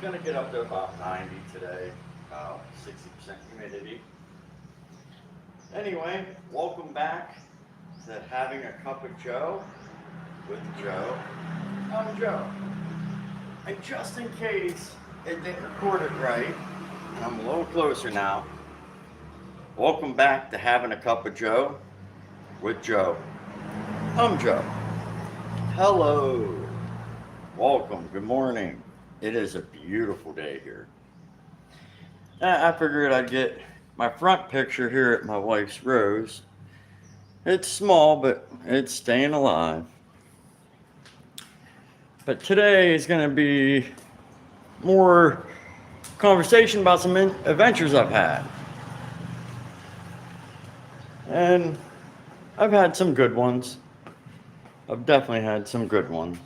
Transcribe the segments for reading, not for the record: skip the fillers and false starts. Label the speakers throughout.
Speaker 1: going to get up to about 90 today, about 60% humidity. Anyway, welcome back to Having a Cup of Joe with Joe. I'm Joe. And just in case it didn't record it right, and I'm a little closer now, welcome back to Having a Cup of Joe with Joe. I'm Joe. Hello. Welcome. Good morning. It is a beautiful day here. I figured I'd get my front picture here at my wife's rose. It's small, but it's staying alive. But today is going to be more conversation about some adventures I've had. And I've had some good ones. I've definitely had some good ones.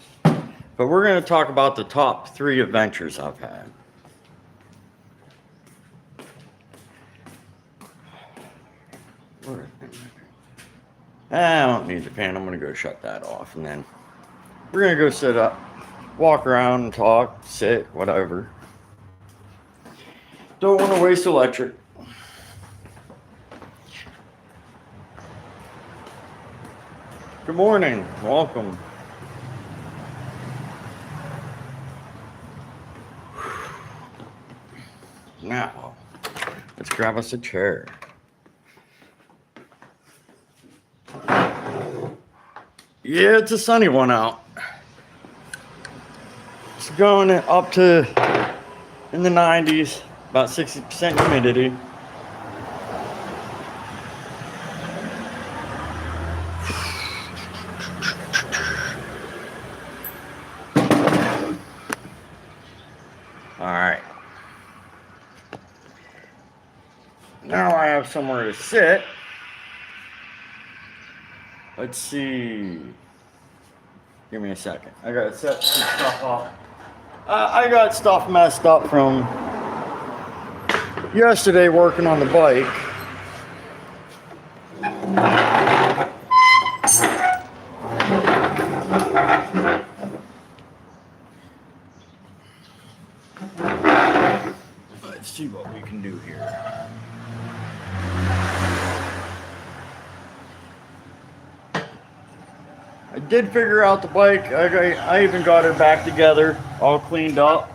Speaker 1: But we're going to talk about the top 3 adventures I've had. I don't need the fan. I'm going to go shut that off. And then we're going to go sit up, walk around and talk, sit, whatever. Don't want to waste electric. Good morning. Welcome. Now, let's grab us a chair. Yeah, it's a sunny one out. It's going up to in the 90s, about 60% humidity. All right. Now I have somewhere to sit. Let's see. Give me a second. I gotta set some stuff up. I got stuff messed up from yesterday working on the bike. Let's see what we can do here. I did figure out the bike. I even got her back together, all cleaned up.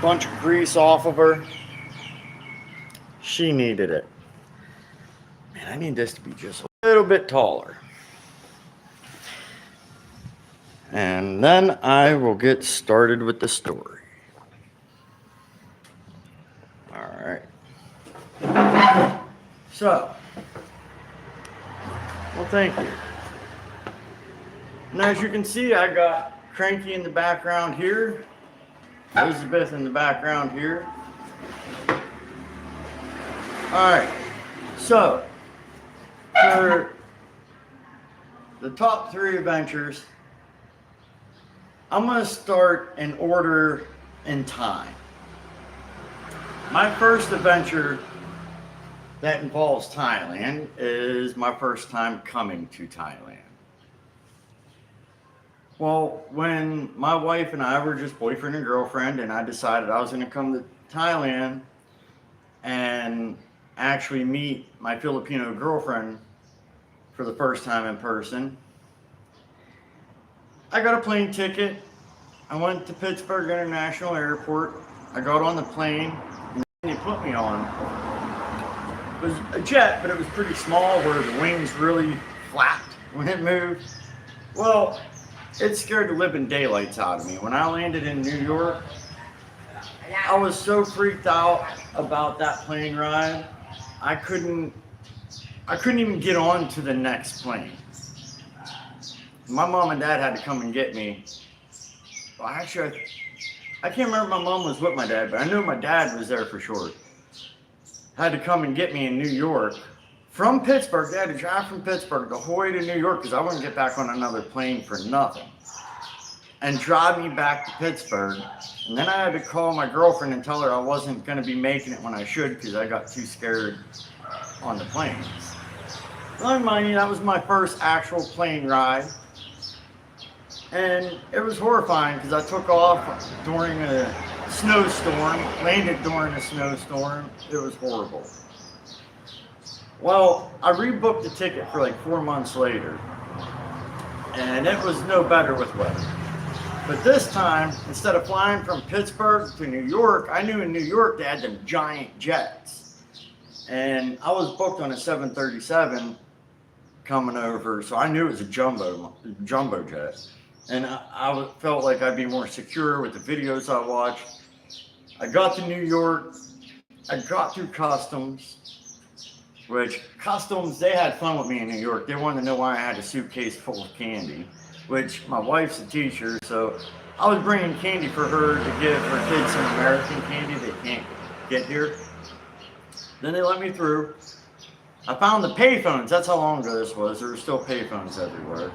Speaker 1: Bunch of grease off of her. She needed it. Man, I need this to be just a little bit taller. And then I will get started with the story. All right. So. Well, thank you. And as you can see, I got Cranky in the background here, Elizabeth in the background here. All right, so for the top 3 adventures, I'm going to start in order in time. My first adventure that involves Thailand is my first time coming to Thailand. Well, when my wife and I were just boyfriend and girlfriend, and I decided I was going to come to Thailand and actually meet my Filipino girlfriend for the first time in person, I got a plane ticket. I went to Pittsburgh International Airport. I got on the plane, and they put me on. It was a jet, but it was pretty small where the wings really flapped when it moved. Well, it scared the living daylights out of me. When I landed in New York, I was so freaked out about that plane ride. I couldn't even get on to the next plane. My mom and dad had to come and get me. Well, actually, I can't remember if my mom was with my dad, but I knew my dad was there for sure. Had to come and get me in New York from Pittsburgh. They had to drive from Pittsburgh the whole way to New York because I wouldn't get back on another plane for nothing. And drive me back to Pittsburgh. And then I had to call my girlfriend and tell her I wasn't going to be making it when I should because I got too scared on the planes. Well, mind you, that was my first actual plane ride. And it was horrifying because I took off during a snowstorm, landed during a snowstorm. It was horrible. Well, I rebooked the ticket for like 4 months later, and it was no better with weather. But this time, instead of flying from Pittsburgh to New York, I knew in New York they had them giant jets. And I was booked on a 737 coming over, so I knew it was a jumbo jet. And I felt like I'd be more secure with the videos I watched. I got to New York, I got through customs, which customs, they had fun with me in New York. They wanted to know why I had a suitcase full of candy, which my wife's a teacher, so I was bringing candy for her to give her kids some American candy they can't get here. Then they let me through. I found the payphones. That's how long ago this was. There were still payphones everywhere.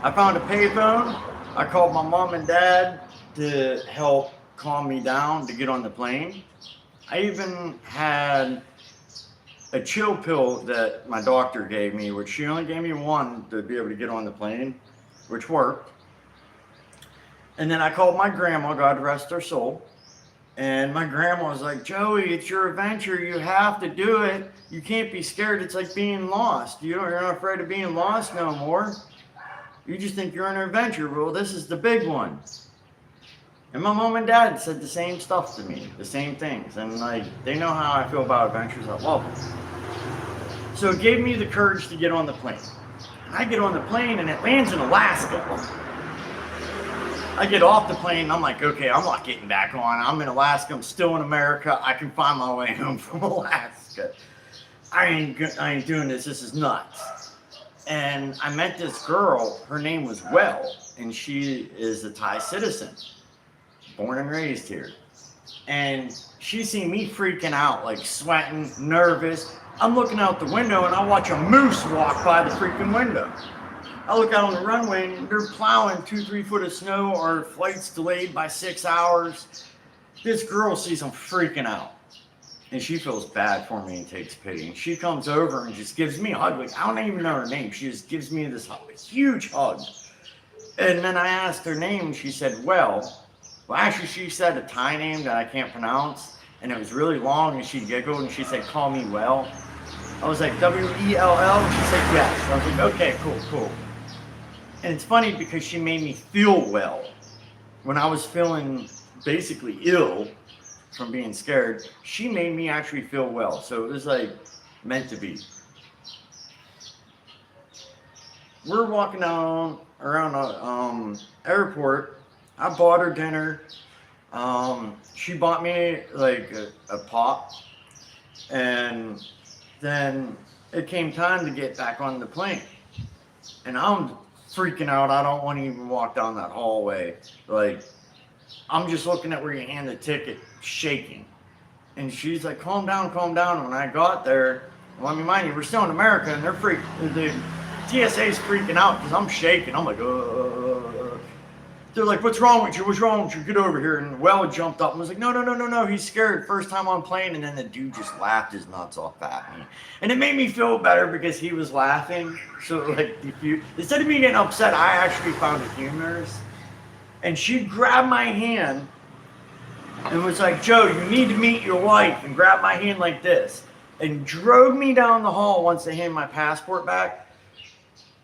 Speaker 1: I found a payphone. I called my mom and dad to help calm me down to get on the plane. I even had a chill pill that my doctor gave me, which she only gave me one to be able to get on the plane, which worked. And then I called my grandma, God rest her soul. And my grandma was like, Joey, it's your adventure. You have to do it. You can't be scared. It's like being lost. You're not afraid of being lost no more. You just think you're on an adventure. Well, this is the big one. And my mom and dad said the same stuff to me, the same things. And like, they know how I feel about adventures. I love them. So it gave me the courage to get on the plane. And I get on the plane and it lands in Alaska. I get off the plane and I'm like, okay, I'm not getting back on. I'm in Alaska. I'm still in America. I can find my way home from Alaska. I ain't doing this. This is nuts. And I met this girl. Her name was Well, and she is a Thai citizen, born and raised here. And she seen me freaking out, like sweating, nervous. I'm looking out the window and I watch a moose walk by the freaking window. I look out on the runway and they're plowing 2-3 foot of snow. Our flight's delayed by 6 hours. This girl sees I'm freaking out. And she feels bad for me and takes pity. And she comes over and just gives me a hug. Like, I don't even know her name. She just gives me this huge hug. And then I asked her name and she said, Well, actually she said a Thai name that I can't pronounce. And it was really long and she giggled and she said, call me Well. I was like, W-E-L-L? She said, yes. I was like, okay, cool. And it's funny because she made me feel well. When I was feeling basically ill from being scared, she made me actually feel well. So it was like meant to be. We're walking down around the airport. I bought her dinner. She bought me like a pop. And then it came time to get back on the plane. And I'm freaking out. I don't want to even walk down that hallway. Like, I'm just looking at where you hand the ticket, shaking. And she's like, calm down. When I got there, well, I mean, mind you, we're still in America, and the TSA's freaking out because I'm shaking. I'm like, They're like, what's wrong with you? Get over here. And Well jumped up and was like, no. He's scared. First time on plane. And then the dude just laughed his nuts off at me. And it made me feel better because he was laughing. So like, instead of me getting upset, I actually found it humorous. And she grabbed my hand and was like, Joe, you need to meet your wife. And grabbed my hand like this. And drove me down the hall once they handed my passport back.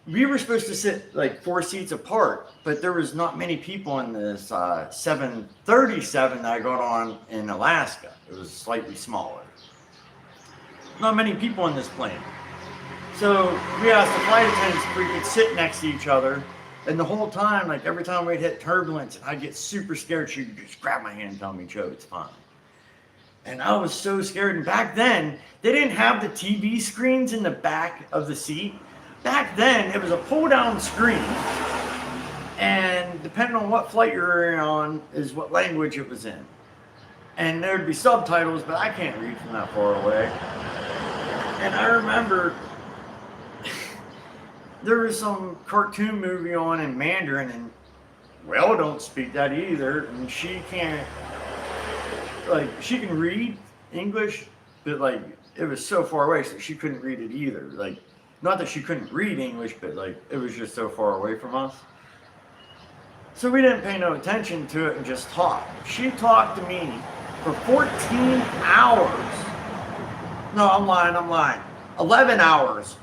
Speaker 1: We were supposed to sit like 4 seats apart, but there was not many people in this 737 that I got on in Alaska. It was slightly smaller. Not many people in this plane. So we asked the flight attendants if we could sit next to each other. And the whole time, like every time we'd hit turbulence, I'd get super scared. She'd just grab my hand and tell me, Joe, it's fine. And I was so scared. And back then, they didn't have the TV screens in the back of the seat. Back then, it was a pull-down screen, and depending on what flight you're on is what language it was in. And there'd be subtitles, but I can't read from that far away. And I remember there was some cartoon movie on in Mandarin, and Well don't speak that either, and she can't, like, she can read English, but like, it was so far away, so she couldn't read it either. Like, not that she couldn't read English, but like it was just so far away from us. So we didn't pay no attention to it and just talked. She talked to me for 14 hours. No, I'm lying. 11 hours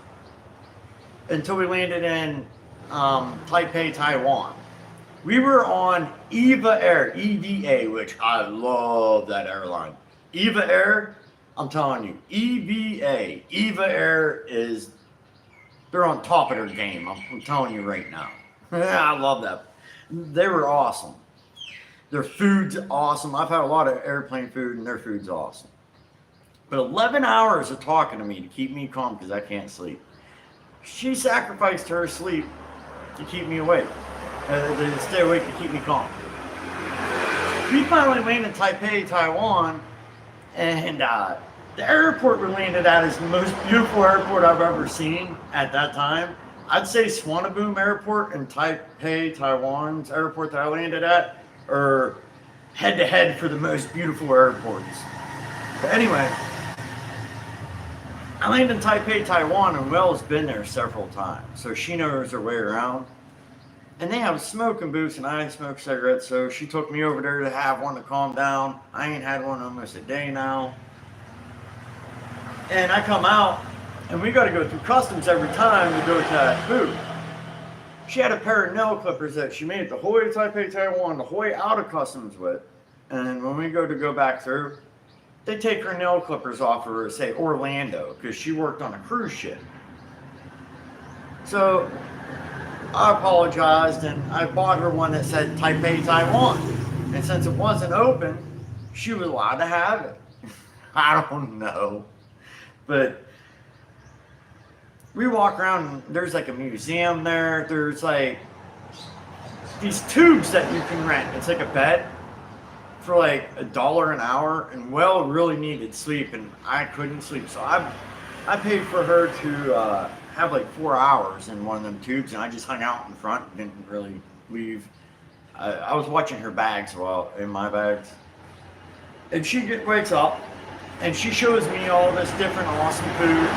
Speaker 1: until we landed in Taipei, Taiwan. We were on EVA Air, EVA, which I love that airline. EVA Air, I'm telling you, EVA Air is, they're on top of their game. I'm telling you right now. I love that. They were awesome. Their food's awesome. I've had a lot of airplane food and their food's awesome. But 11 hours of talking to me to keep me calm because I can't sleep. She sacrificed her sleep to keep me awake. To stay awake to keep me calm. We finally landed in Taipei, Taiwan, and the airport we landed at is the most beautiful airport I've ever seen at that time. I'd say Suvarnabhumi Airport and Taipei, Taiwan's airport that I landed at are head to head for the most beautiful airports. But anyway, I landed in Taipei, Taiwan, and Welle's been there several times, so she knows her way around. And they have smoking booths, and I smoke cigarettes, so she took me over there to have one to calm down. I ain't had one almost a day now. And I come out, and we got to go through customs every time we go to that booth. She had a pair of nail clippers that she made the whole way to Taipei, Taiwan, the whole way out of customs with. And when we go back through, they take her nail clippers off of her, say Orlando, because she worked on a cruise ship. So I apologized and I bought her one that said Taipei, Taiwan. And since it wasn't open, she was allowed to have it. I don't know. But we walk around and there's like a museum there. There's like these tubes that you can rent. It's like a bed for like $1 an hour, and Well really needed sleep and I couldn't sleep. So I paid for her to have like 4 hours in one of them tubes, and I just hung out in front and didn't really leave. I was watching her bags in my bags. And she wakes up and she shows me all this different awesome food.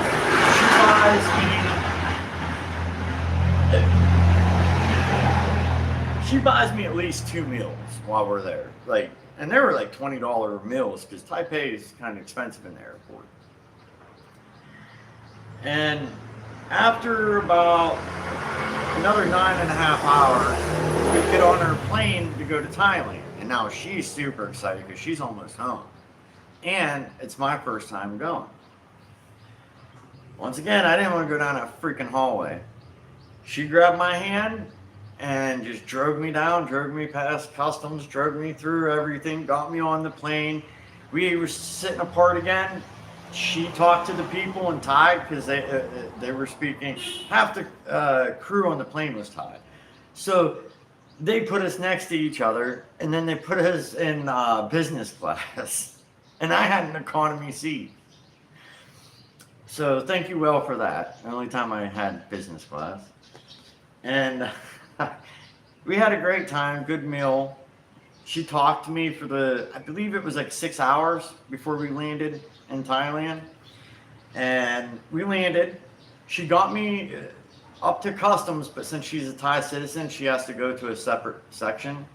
Speaker 1: She buys me at least 2 meals while we're there. And they were like $20 meals because Taipei is kind of expensive in the airport. And after about another 9.5 hours, we get on our plane to go to Thailand. And now she's super excited because she's almost home. And it's my first time going. Once again, I didn't want to go down a freaking hallway. She grabbed my hand and just drove me down, drove me past customs, drove me through everything, got me on the plane. We were sitting apart again. She talked to the people in Thai because they were speaking. Half the crew on the plane was Thai. So they put us next to each other, and then they put us in business class. And I had an economy seat. So thank you, Well, for that. The only time I had business class. And we had a great time, good meal. She talked to me for I believe it was like 6 hours before we landed in Thailand. And we landed. She got me up to customs, but since she's a Thai citizen, she has to go to a separate section.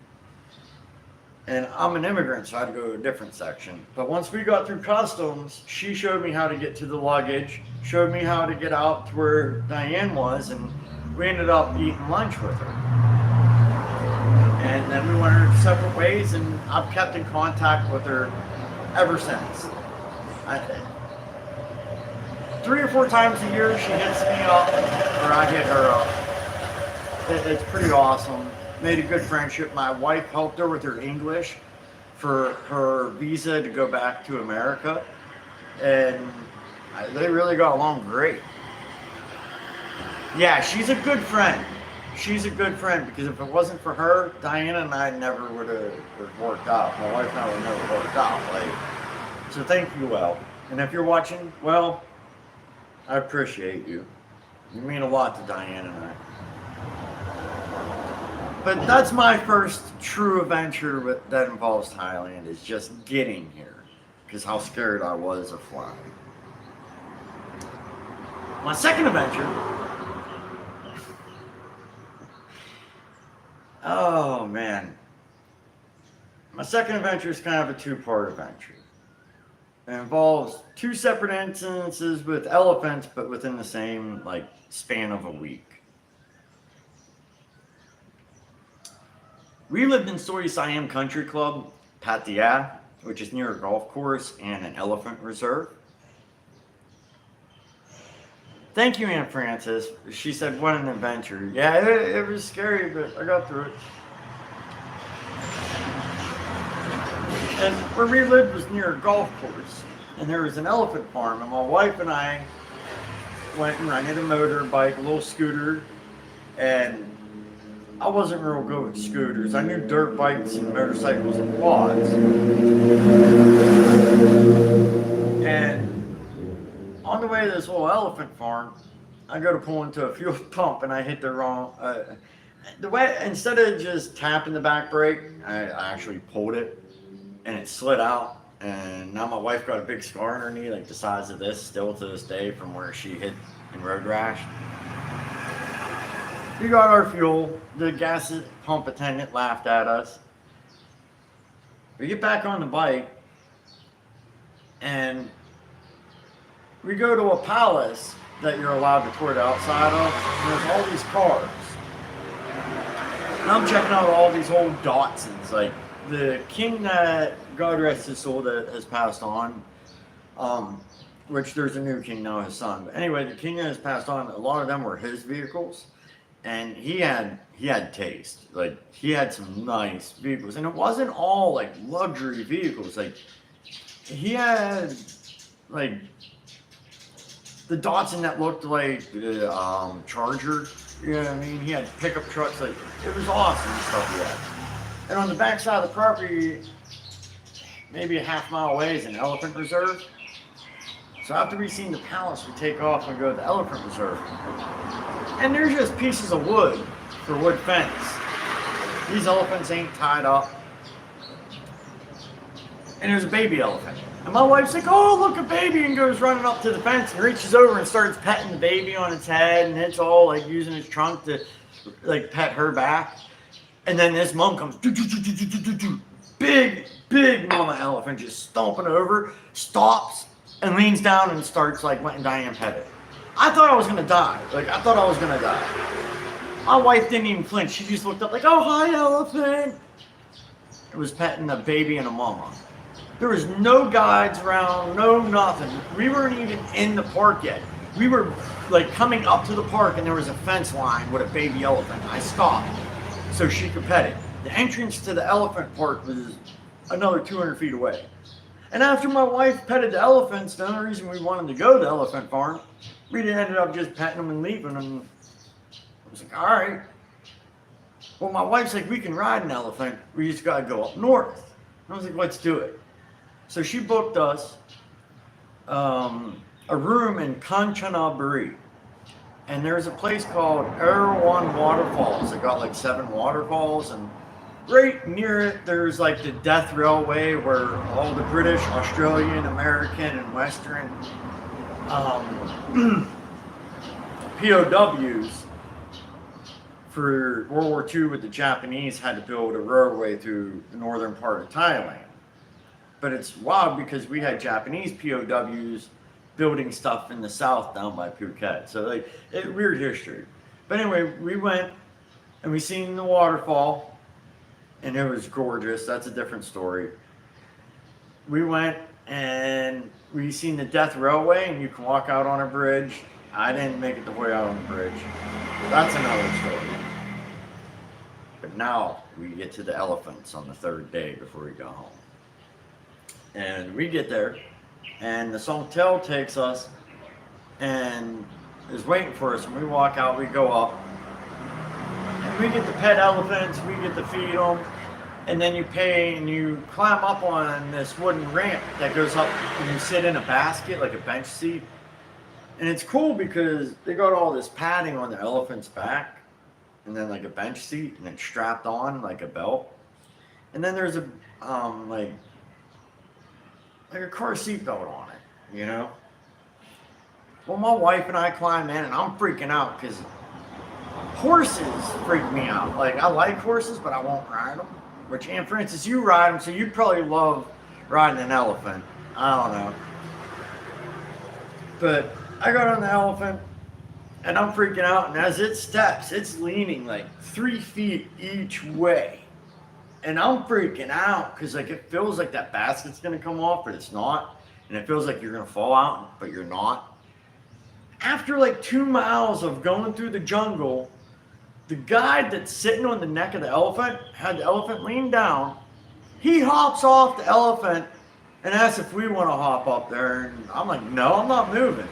Speaker 1: And I'm an immigrant, so I had to go to a different section. But once we got through customs, she showed me how to get to the luggage, showed me how to get out to where Diane was, and we ended up eating lunch with her. And then we went our separate ways, and I've kept in contact with her ever since. 3 or 4 times a year, she hits me up, or I hit her up. It's pretty awesome. Made a good friendship. My wife helped her with her English for her visa to go back to America, and they really got along great. Yeah, she's a good friend. She's a good friend because if it wasn't for her, Diana and I never would have worked out. My wife and I would never worked out. So thank you, Well. And if you're watching, Well, I appreciate you. You mean a lot to Diane and I. But that's my first true adventure that involves Thailand, is just getting here, because how scared I was of flying. My second adventure, Oh man, my second adventure is kind of a two-part adventure. It involves two separate instances with elephants, but within the same like span of a week. We lived in Soy Siam Country Club, Pattaya, which is near a golf course and an elephant reserve. Thank you, Aunt Frances. She said, "What an adventure." Yeah, it was scary, but I got through it. And where we lived was near a golf course, and there was an elephant farm. And my wife and I went and rented a motorbike, a little scooter, and I wasn't real good with scooters. I knew dirt bikes and motorcycles and quads. And on the way to this little elephant farm, I go to pull into a fuel pump and I hit the wrong. The way instead of just tapping the back brake, I actually pulled it and it slid out. And now my wife got a big scar on her knee, like the size of this, still to this day from where she hit in road rash. We got our fuel. The gas pump attendant laughed at us. We get back on the bike and we go to a palace that you're allowed to tour the outside of. And there's all these cars. And I'm checking out all these old Datsuns. Like the king that, God rest his soul, that has passed on, which there's a new king now, his son. But anyway, the king that has passed on, a lot of them were his vehicles. And he had taste. Like he had some nice vehicles, and it wasn't all like luxury vehicles. Like he had like the Datsun that looked like the Charger. You know what I mean? He had pickup trucks. Like it was awesome the stuff he had. And on the back side of the property, maybe a half-mile away, is an elephant reserve. So after we seen the palace, we take off and go to the elephant reserve. And there's just pieces of wood for wood fence. These elephants ain't tied up. And there's a baby elephant. And my wife's like, "Oh, look, a baby," and goes running up to the fence and reaches over and starts petting the baby on its head, and it's all like using its trunk to like pet her back. And then this mom comes, big mama elephant just stomping over, stops, and leans down and starts like letting Diane pet it. I thought I was gonna die. My wife didn't even flinch. She just looked up like, "Oh, hi, elephant." It was petting a baby and a mama. There was no guides around, no nothing. We weren't even in the park yet. We were like coming up to the park and there was a fence line with a baby elephant. I stopped so she could pet it. The entrance to the elephant park was another 200 feet away. And after my wife petted the elephants, the only reason we wanted to go to the elephant farm, we ended up just petting them and leaving them. I was like, all right. Well, my wife's like, "We can ride an elephant. We just got to go up north." And I was like, "Let's do it." So she booked us a room in Kanchanaburi. And there's a place called Erewhon Waterfalls. It got like 7 waterfalls. And right near it, there's like the Death Railway where all the British, Australian, American, and Western POWs for World War II with the Japanese had to build a railway through the northern part of Thailand. But it's wild because we had Japanese POWs building stuff in the south down by Phuket. So like weird history. But anyway, we went and we seen the waterfall and it was gorgeous. That's a different story. We went and we seen the Death Railway and you can walk out on a bridge. I didn't make it the way out on the bridge. That's another story. But now we get to the elephants on the 3rd day before we go home. And we get there, and the Songtel takes us and is waiting for us. And we walk out, we go up, and we get to pet elephants, we get to feed them, and then you pay and you climb up on this wooden ramp that goes up and you sit in a basket, like a bench seat. And it's cool because they got all this padding on the elephant's back, and then like a bench seat, and it's strapped on like a belt. And then there's a like a car seatbelt on it, you know? Well, my wife and I climb in, and I'm freaking out because Horses freak me out. Like, I like horses, but I won't ride them. Which, Aunt Francis, you ride them, so you'd probably love riding an elephant. I don't know. But I got on the elephant, and I'm freaking out, and as it steps, it's leaning like 3 feet each way. And I'm freaking out, because like it feels like that basket's going to come off, but it's not. And it feels like you're going to fall out, but you're not. After like 2 miles of going through the jungle, the guy that's sitting on the neck of the elephant had the elephant lean down. He hops off the elephant and asks if we want to hop up there. And I'm like, no, I'm not moving.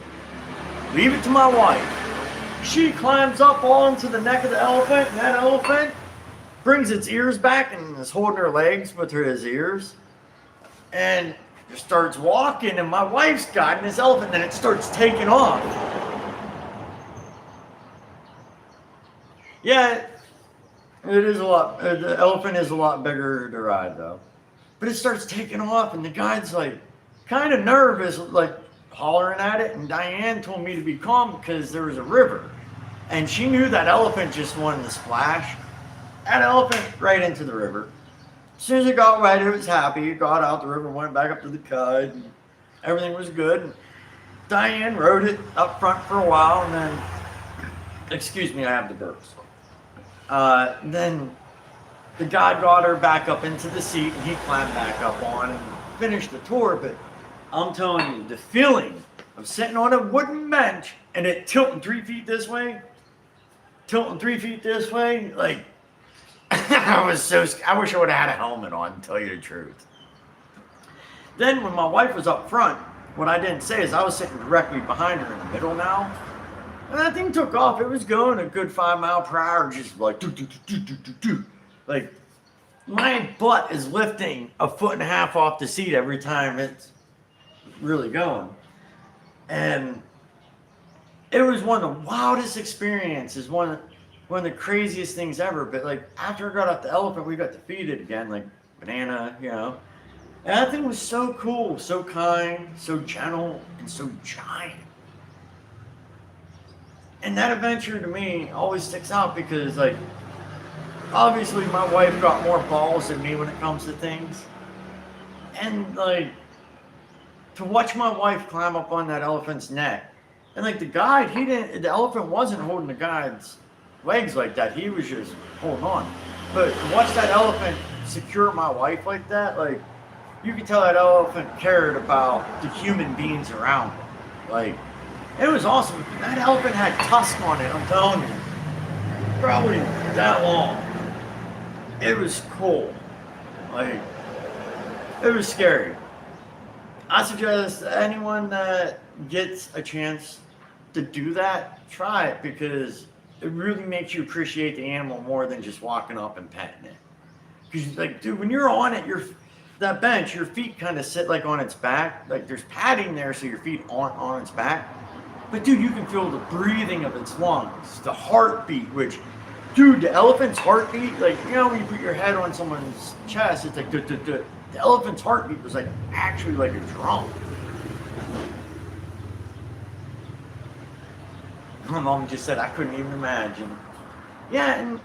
Speaker 1: Leave it to my wife. She climbs up onto the neck of the elephant, and that elephant brings its ears back and is holding her legs with his ears. And just starts walking, and my wife's guiding this elephant, and it starts taking off. Yeah, it is a lot. The elephant is a lot bigger to ride, though. But it starts taking off, and the guide's like kind of nervous, like hollering at it. And Diane told me to be calm because there was a river, and she knew that elephant just wanted to splash. That elephant right into the river. As soon as it got wet, it was happy. It got out the river, went back up to the cut, and everything was good. And Diane rode it up front for a while, and then, excuse me, I have the burps. Then the guy got her back up into the seat, and he climbed back up on and finished the tour. But I'm telling you, the feeling of sitting on a wooden bench and it tilting 3 feet this way, tilting 3 feet this way, like, I was so scared. I wish I would have had a helmet on, to tell you the truth. Then when my wife was up front, what I didn't say is I was sitting directly behind her in the middle now. And that thing took off. It was going a good 5 miles per hour, just like do, do, do, do, do, do. Like my butt is lifting 1.5 feet off the seat every time it's really going. And it was one of the wildest experiences, one of the craziest things ever. But like after I got off the elephant, we got to feed it again, like banana, you know. And that thing was so cool, so kind, so gentle, and so giant. And that adventure to me always sticks out because, like, obviously my wife got more balls than me when it comes to things. And, like, to watch my wife climb up on that elephant's neck. And, like, the elephant wasn't holding the guide's legs like that. He was just holding on. But to watch that elephant secure my wife like that, like, you could tell that elephant cared about the human beings around it. Like, it was awesome. That elephant had tusk on it, I'm telling you. Probably that long. It was cool. Like, it was scary. I suggest anyone that gets a chance to do that, try it, because it really makes you appreciate the animal more than just walking up and petting it. Because, like, dude, when you're on it, that bench, your feet kind of sit like on its back. Like there's padding there so your feet aren't on its back. But dude, you can feel the breathing of its lungs, the heartbeat, which, dude, the elephant's heartbeat, like, you know, when you put your head on someone's chest, it's like, duh, duh, duh. The elephant's heartbeat was like actually like a drum. My mom just said I couldn't even imagine. Yeah, and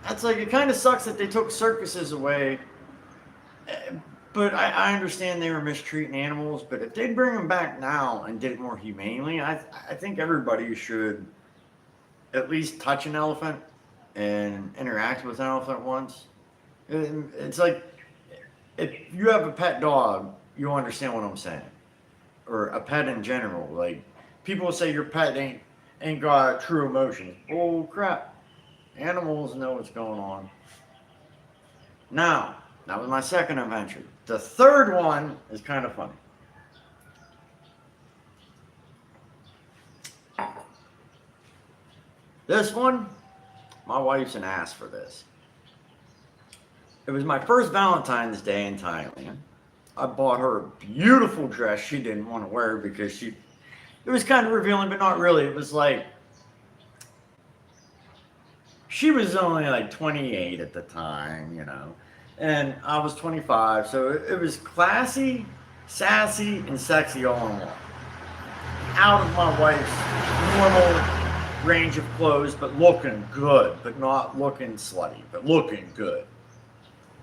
Speaker 1: that's like, it kind of sucks that they took circuses away. But I understand they were mistreating animals, but if they'd bring them back now and did it more humanely, I think everybody should at least touch an elephant and interact with an elephant once. It's like, if you have a pet dog, you'll understand what I'm saying. Or a pet in general. Like, people say your pet ain't got true emotions. Oh, crap. Animals know what's going on. Now, that was my second adventure. The third one is kind of funny. This one, my wife's an ass for this. It was my first Valentine's Day in Thailand. I bought her a beautiful dress she didn't want to wear because it was kind of revealing, but not really. It was like, she was only like 28 at the time, you know. And I was 25, so it was classy, sassy, and sexy all in one. Out of my wife's normal range of clothes, but looking good, but not looking slutty, but looking good.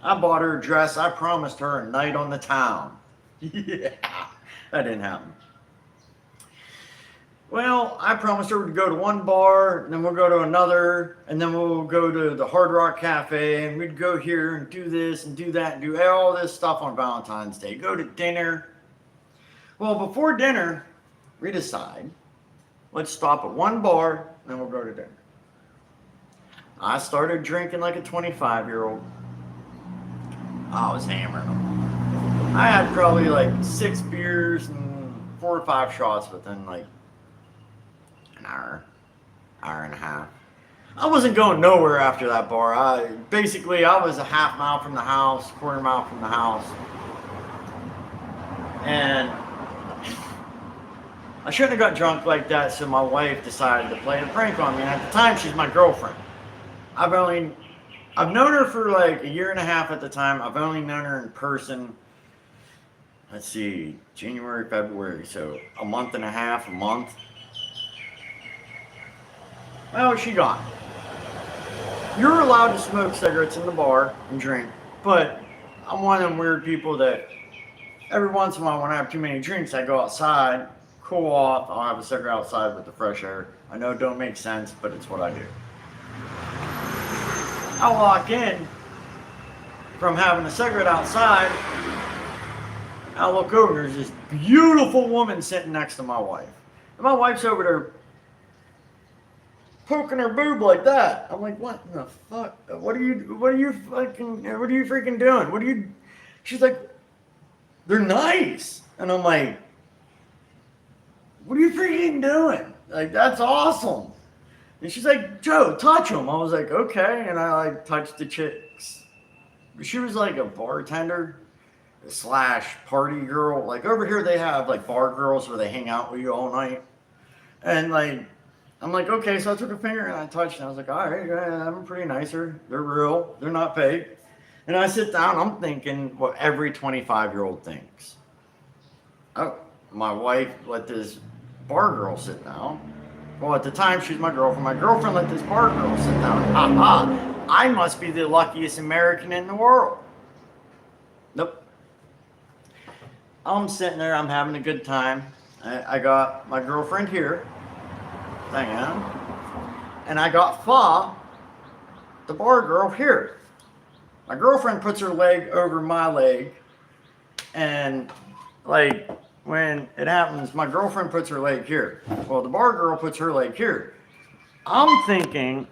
Speaker 1: I bought her a dress. I promised her a night on the town. Yeah, that didn't happen. Well, I promised her we'd go to one bar, and then we'll go to another, and then we'll go to the Hard Rock Cafe, and we'd go here and do this and do that and do all this stuff on Valentine's Day. Go to dinner. Well, before dinner, we decide, let's stop at one bar, and then we'll go to dinner. I started drinking like a 25-year-old. I was hammering them. I had probably like 6 beers and 4 or 5 shots within like an hour and a half. I wasn't going nowhere after that bar. I was a half mile from the house, quarter mile from the house. And I shouldn't have got drunk like that, so my wife decided to play a prank on me. And at the time, she's my girlfriend. I've known her for like a year and a half at the time. I've only known her in person, let's see, January, February, so a month and a half, a month. Well, she gone. You're allowed to smoke cigarettes in the bar and drink, but I'm one of them weird people that every once in a while when I have too many drinks, I go outside, cool off, I'll have a cigarette outside with the fresh air. I know it don't make sense, but it's what I do. I walk in from having a cigarette outside. I look over, there's this beautiful woman sitting next to my wife. And my wife's over there poking her boob like that. I'm like, what in the fuck? What are you freaking doing? She's like, they're nice. And I'm like, what are you freaking doing? Like, that's awesome. And she's like, Joe, touch them. I was like, okay. And I like touched the chicks. She was like a bartender / party girl. Like over here they have like bar girls where they hang out with you all night. And like, I'm like, okay. So I took a finger and I touched and I was like, all right, I'm pretty nicer. They're real. They're not fake. And I sit down, I'm thinking what every 25-year-old thinks. Oh, my wife let this bar girl sit down. Well, at the time, she's my girlfriend. My girlfriend let this bar girl sit down. Ha! I must be the luckiest American in the world. Nope. I'm sitting there. I'm having a good time. I got my girlfriend here. Hang on. And I got Fa, the bar girl, here. My girlfriend puts her leg over my leg. And, like, when it happens, my girlfriend puts her leg here. Well, the bar girl puts her leg here. I'm thinking,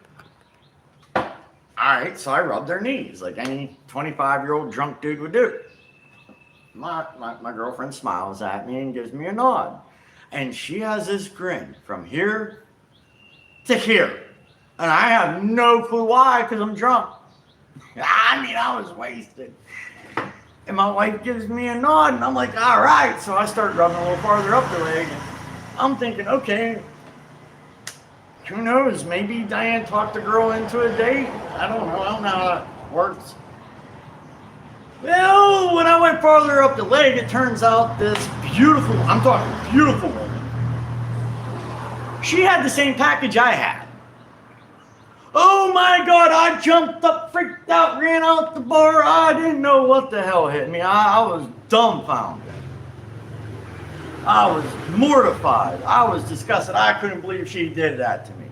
Speaker 1: all right, so I rub their knees like any 25-year-old drunk dude would do. My girlfriend smiles at me and gives me a nod. And she has this grin from here to here. And I have no clue why, because I'm drunk. I was wasted. And my wife gives me a nod, and I'm like, all right. So I start rubbing a little farther up the leg. And I'm thinking, okay, who knows? Maybe Diane talked the girl into a date. I don't know how that works. Well, when I went farther up the leg, it turns out this beautiful, I'm talking beautiful woman, she had the same package I had. Oh my God, I jumped up, freaked out, ran out the bar. I didn't know what the hell hit me. I was dumbfounded. I was mortified. I was disgusted. I couldn't believe she did that to me.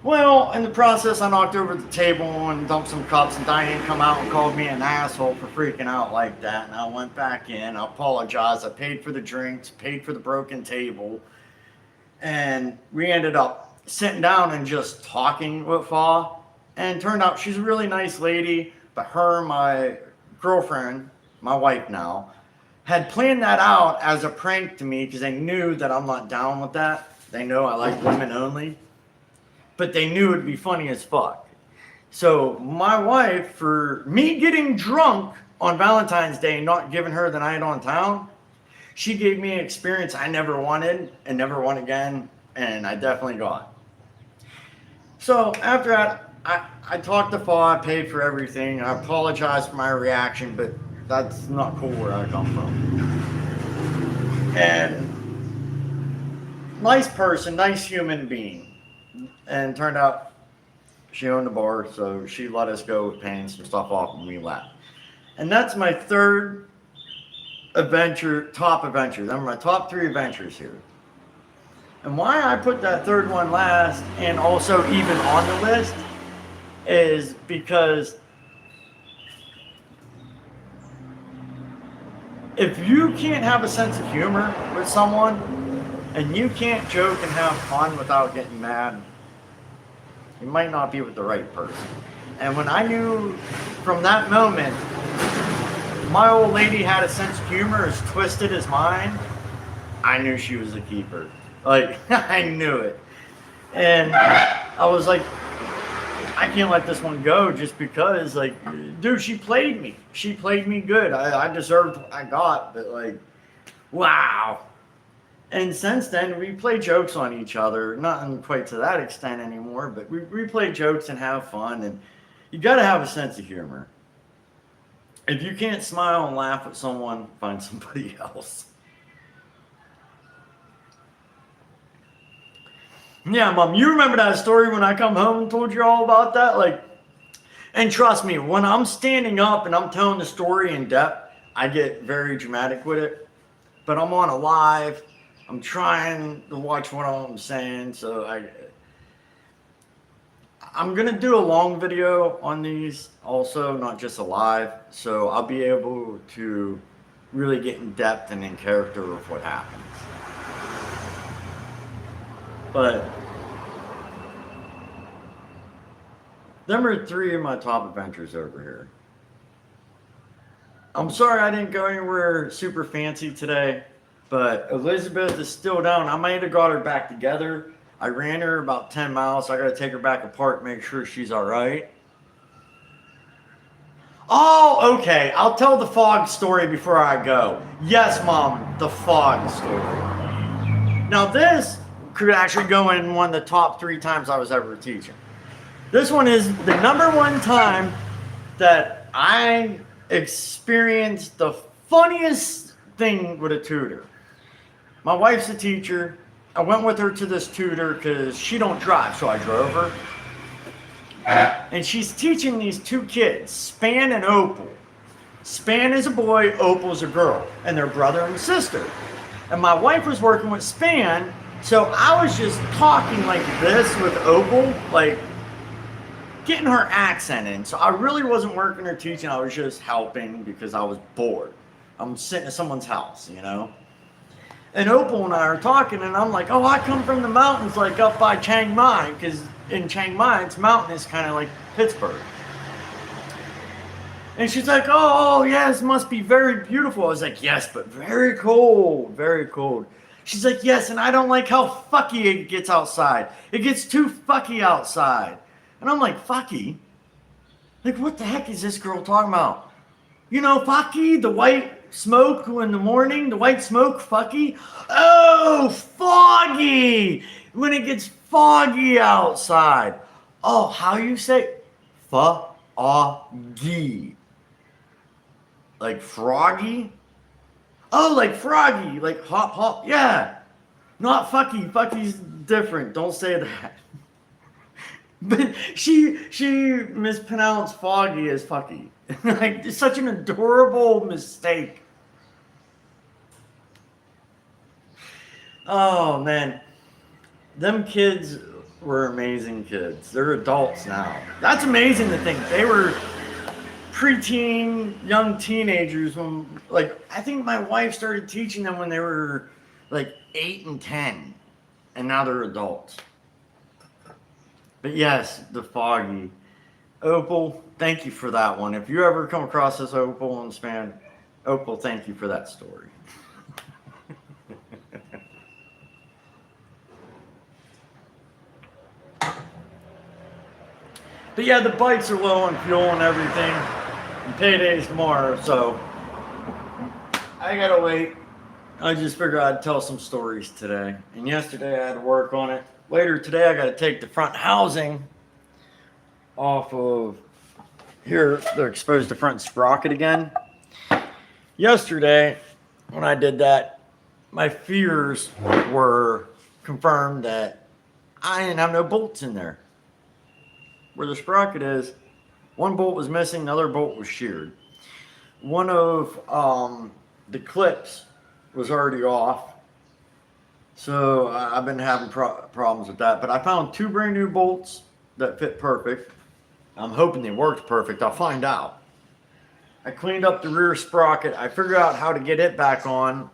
Speaker 1: Well, in the process, I knocked over the table and dumped some cups, and Diane come out and called me an asshole for freaking out like that. And I went back in. I apologized. I paid for the drinks, paid for the broken table. And we ended up sitting down and just talking with Fa, and turned out she's a really nice lady, but her and my girlfriend, my wife now, had planned that out as a prank to me because they knew that I'm not down with that. They know I like women only, but they knew it'd be funny as fuck. So my wife, for me getting drunk on Valentine's Day and not giving her the night on town, she gave me an experience I never wanted and never want again, and I definitely got. So after that, I talked to Fa, I paid for everything. I apologized for my reaction, but that's not cool where I come from. And nice person, nice human being. And it turned out she owned a bar, so she let us go paying some stuff off when we left. And that's my third adventure, top adventure. Them are my top 3 adventures here. And why I put that third one last and also even on the list is because if you can't have a sense of humor with someone and you can't joke and have fun without getting mad, you might not be with the right person. And when I knew from that moment my old lady had a sense of humor as twisted as mine, I knew she was a keeper. Like, I knew it. And I was like, I can't let this one go just because, like, dude, she played me. She played me good. I deserved what I got, but, like, wow. And since then, we play jokes on each other. Not quite to that extent anymore, but we play jokes and have fun. And you got to have a sense of humor. If you can't smile and laugh at someone, find somebody else. Yeah, Mom, you remember that story when I come home and told you all about that? Like, and trust me, when I'm standing up and I'm telling the story in depth, I get very dramatic with it. But I'm on a live. I'm trying to watch what I'm saying, so I'm going to do a long video on these also, not just a live. So I'll be able to really get in depth and in character of what happens. But them are 3 of my top adventures over here. I'm sorry I didn't go anywhere super fancy today, but Elizabeth is still down. I might have got her back together. I ran her about 10 miles, so I got to take her back apart, make sure she's all right. Oh, okay. I'll tell the fog story before I go. Yes, Mom, the fog story. Now this could actually go in one of the top 3 times I was ever teaching. This one is the number 1 time that I experienced the funniest thing with a tutor. My wife's a teacher. I went with her to this tutor because she don't drive, so I drove her. And she's teaching these 2 kids, Span and Opal. Span is a boy, Opal's a girl, and they're brother and sister. And my wife was working with Span, so I was just talking like this with Opal, like getting her accent in. So I really wasn't working or teaching, I was just helping because I was bored. I'm sitting at someone's house, you know? And Opal and I are talking, and I'm like, oh, I come from the mountains, like up by Chiang Mai, because in Chiang Mai, it's mountainous, kind of like Pittsburgh. And she's like, oh, yes, must be very beautiful. I was like, yes, but very cold, very cold. She's like, yes, and I don't like how fucky it gets outside. It gets too fucky outside. And I'm like, fucky? Like, what the heck is this girl talking about? You know, fucky, the white smoke in the morning, the white smoke, fucky. Oh, foggy. When it gets foggy outside. Oh, how you say foggy? Like froggy? Oh, like froggy, like hop, hop. Yeah, not fucky. Fucky's different. Don't say that. But she mispronounced foggy as fucky. Like, it's such an adorable mistake. Oh man, them kids were amazing kids. They're adults now. That's amazing to think they were preteen, young teenagers when, like, I think my wife started teaching them when they were like 8 and 10, and now they're adults. But yes, the foggy. Opal, thank you for that one. If you ever come across this, Opal and Span, Opal, thank you for that story. But yeah, the bikes are low on fuel and everything. And payday's tomorrow, so I gotta wait. I just figured I'd tell some stories today. And yesterday I had to work on it. Later today I gotta take the front housing off of here. They're exposed to front sprocket again. Yesterday, when I did that, my fears were confirmed that I didn't have no bolts in there. Where the sprocket is, one bolt was missing, the other bolt was sheared. One of the clips was already off. So I've been having problems with that. But I found two brand new bolts that fit perfect. I'm hoping they worked perfect. I'll find out. I cleaned up the rear sprocket. I figured out how to get it back on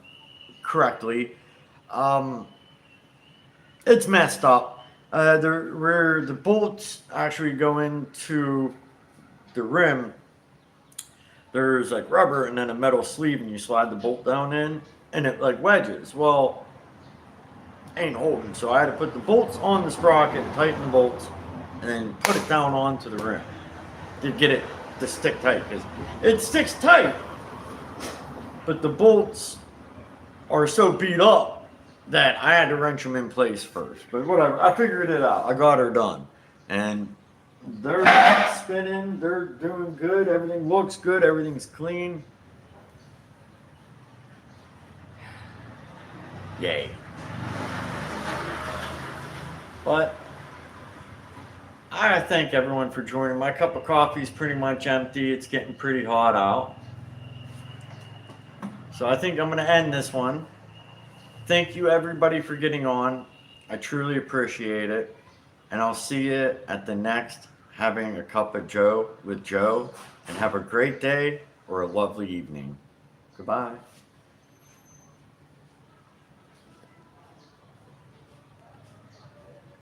Speaker 1: correctly. It's messed up. The bolts actually go into the rim. There's like rubber and then a metal sleeve, and you slide the bolt down in, and it like wedges. Well, ain't holding, so I had to put the bolts on the sprocket, tighten the bolts, and then put it down onto the rim to get it to stick tight, because it sticks tight, but the bolts are so beat up that I had to wrench them in place first. But whatever, I figured it out. I got her done, and they're spinning, they're doing good, everything looks good, everything's clean. Yay. But I thank everyone for joining. My cup of coffee is pretty much empty. It's getting pretty hot out. So I think I'm going to end this one. Thank you everybody for getting on. I truly appreciate it. And I'll see you at the next Having a Cup of Joe with Joe. And have a great day or a lovely evening. Goodbye.